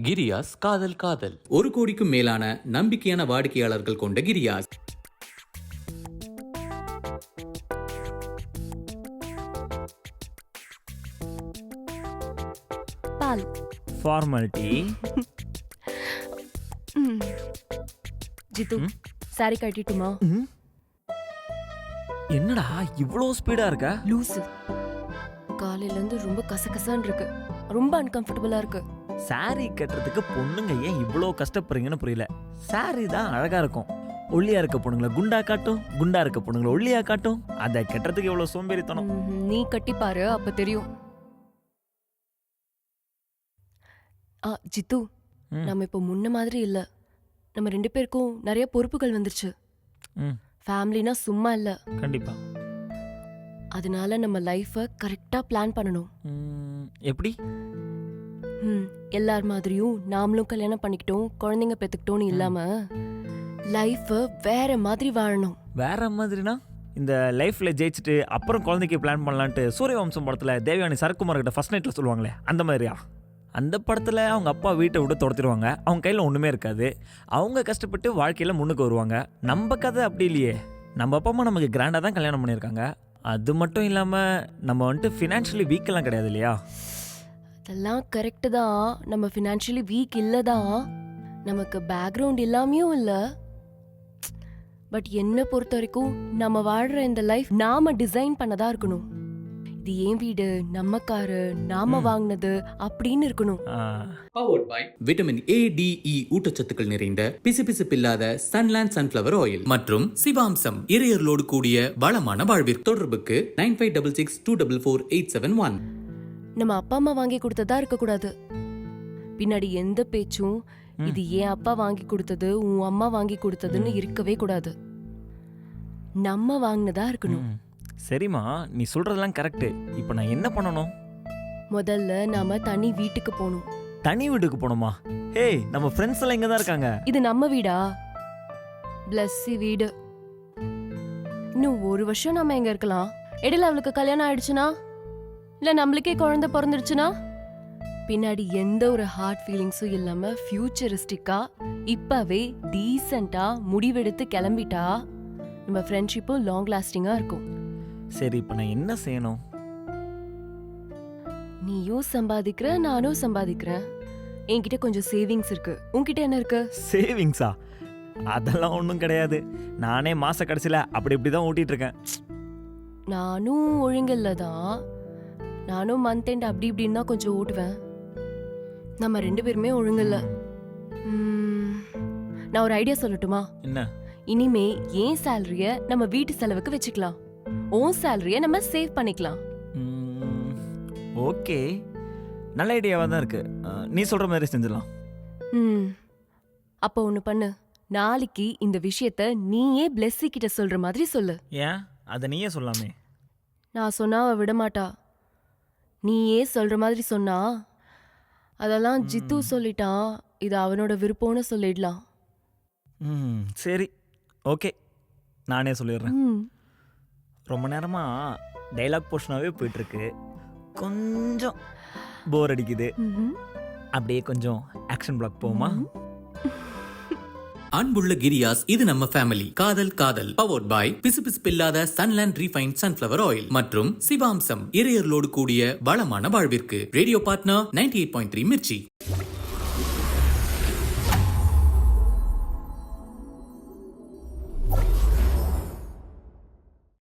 கிரியாஸ் காதல் காதல். 1 கோடிக்கும் மேலான நம்பிக்கையான வாடிக்கையாளர்கள் கொண்ட கிரியாஸ். பால் ஃபார்மாலிட்டி. ஜித்து சாரி கட்டிட்டுமா? என்னடா இவ்வளோ ஸ்பீடா இருக்க? லூசு, காலையில இருந்து ரொம்ப கசகசான்னு இருக்கு, ரொம்ப அன்கம்ஃபர்டபுளா இருக்கு. சாரி கட்டுறதுக்கு பொண்ணுங்க ஏன் இவ்வளோ கஷ்டப்படுறீங்கன்னு புரியல. சாரி தான் அழகா இருக்கும். ஒல்லியா இருக்க பொண்ணுங்களை குண்டா காட்டும், குண்டா இருக்க பொண்ணுங்களை ஒல்லியா காட்டும். அதை கட்டுறதுக்கு எவ்வளோ சோம்பேறித்தனம். நீ கட்டி பாரு, அப்ப தெரியும். ஜித்து, நம்ம இப்போ முன்ன மாதிரி இல்ல. நம்ம 2 பேருக்கும் நிறைய பொறுப்புகள் வந்துருச்சு. ஃபேமிலினா சும்மா இல்ல. கண்டிப்பா. அதனால நம்ம லைஃபை கரெக்டா பிளான் பண்ணணும். எப்படி? எல்லார் மாதிரியும் நாமளும் கல்யாணம் பண்ணிக்கிட்டோம், குழந்தைங்க பெத்துக்கிட்டோம்னு இல்லாம லைஃபை வேற மாதிரி வாழணும். வேற மாதிரினா இந்த லைஃப்ல ஜெயிச்சுட்டு அப்புறம் குழந்தைக்கு பிளான் பண்ணலான்ட்டு சூரியவம்சம் படத்துல தேவயானி சரத்குமார் கிட்ட ஃபர்ஸ்ட் நைட்ல சொல்லுவாங்களே, அந்த மாதிரியா? அந்த படத்தில் அவங்க அப்பா வீட்டை விட்டு துரத்திடுவாங்க, அவங்க கையில் ஒன்றுமே இருக்காது, அவங்க கஷ்டப்பட்டு வாழ்க்கையில் முன்னுக்கு வருவாங்க. நம்ம கதை அப்படி இல்லையே. நம்ம அப்பா அம்மா நமக்கு கிராண்டாக தான் கல்யாணம் பண்ணியிருக்காங்க. அது மட்டும் இல்லாமல் நம்ம வந்துட்டு ஃபினான்ஷியலி வீக்கெல்லாம் கிடையாது இல்லையா? அதெல்லாம் கரெக்டு தான். நம்ம ஃபினான்ஷியலி வீக் இல்லை தான், நமக்கு பேக்ரவுண்ட் இல்லாமையும் இல்லை. பட் என்னை பொறுத்த வரைக்கும் நம்ம வாழ்கிற இந்த லைஃப் நாம டிசைன் பண்ணதா இருக்கணும். இது ஏன் வீடு, நம்ம காரு, நாம வாங்கினது அப்படின்னு இருக்கணும். Powered by vitamin A, D, E ஊட்டச்சத்துக்கள் நிறைந்த பிசுபிசுப்பில்லாத சன்லேண்ட் சன்ஃப்ளவர் ஆயில் மற்றும் சிவாம்சம் இறையர்களோடு கூடிய வளமான வாழ்விற்கு. தொடர்புக்கு 9566244871. நம்ம அப்பா அம்மா வாங்கி கொடுத்ததா இருக்கக்கூடாது. பின்னாடி எந்த பேச்சும் இது ஏன் அப்பா வாங்கி கொடுத்தது, உன் அம்மா வாங்கி கொடுத்ததுன்னு இருக்கவே கூடாது. நம்ம வாங்கினதா இருக்கணும். சரிம்மா, நீ சொல்றதெல்லாம் கரெக்டு. இப்போ நான் என்ன பண்ணணும்? முதல்ல நாம தனி வீட்டுக்கு போகணும். தனி வீட்டுக்கு போகணுமா? ஏய், நம்ம ஃப்ரெண்ட்ஸ் எல்லாம் இங்க தான் இருக்காங்க. இது நம்ம வீடா? பிளஸ்ஸி வீடு. இன்னும் 1 வருஷம் நாம எங்க இருக்கலாம். இடையில அவளுக்கு கல்யாணம் ஆயிடுச்சுன்னா, இல்ல நம்மளுக்கே குழந்தை பிறந்துடுச்சுன்னா, பின்னாடி எந்த ஒரு ஹார்ட் ஃபீலிங்ஸும் இல்லாம ஃபியூச்சரிஸ்டிக்கா இப்பவே டீசெண்டா முடிவெடுத்து கிளம்பிட்டா நம்ம ஃப்ரெண்ட்ஷிப்பும் லாங் லாஸ்டிங்கா இருக்கும். சரி, இப்போ நான் என்ன செய்யணும்? நீயும் சம்பாதிக்கிற, நானும் சம்பாதிக்கிறேன். என்கிட்ட கொஞ்சம் சேவிங்ஸ் இருக்கு. உன்கிட்ட என்ன இருக்கு? சேவிங்ஸா? அதெல்லாம் ஒன்றும் கிடையாது. நானே மாச கடைசியில் அப்படி இப்படி தான் ஓட்டிட்டு இருக்கேன். நானும் ஒழுங்கில்ல தான். நானும் மந்த் எண்ட் அப்படி இப்படின்னு தான் கொஞ்சம் ஓட்டுவேன். நம்ம 2 பேருமே ஒழுங்கில்ல. நான் ஒரு ஐடியா சொல்லட்டுமா? என்ன? இனிமே ஏன் சேலரிய நம்ம வீட்டு செலவுக்கு வச்சுக்கலாம், உன் சேலரிய நம்ம சேவ் பண்ணிக்கலாம். ஓகே, நல்ல ஐடியாவாக தான் இருக்கு. நீ சொல்ற மாதிரி செஞ்சிடலாம். அப்போ ஒன்று பண்ணு. நாளைக்கு இந்த விஷயத்த நீயே பிளெஸ்ஸி கிட்ட சொல்ற மாதிரி சொல்லு. ஏன்? அதை நீயே சொல்லாமே. நான் சொன்னா அவ விட மாட்டா. நீயே சொல்ற மாதிரி சொன்னா, அதெல்லாம் ஜித்து சொல்லிட்டான், இது அவனோட விருப்பம்னு சொல்லிடலாம். சரி, ஓகே, நானே சொல்லிடுறேன். ரொம்ப நேரமாக டைலாக் போர்ஷனாகவே போயிட்டுருக்கு. கொஞ்சம் போர் அடிக்குது. அப்படியே கொஞ்சம் ஆக்ஷன் பிளாக் போகுமா? அன்புள்ள கிரியாஸ், இது நம்ம ஃபேமிலி. காதல் காதல். Powered by பிசுபிசுப்பில்லாத சன்லேண்ட் ரீஃபைண்ட் சன்ஃப்ளவர் ஆயில் மற்றும் சிவாம்சம் இறையர்களோடு கூடிய வளமான வாழ்விற்கு. Radio partner 98.3 Mirchi.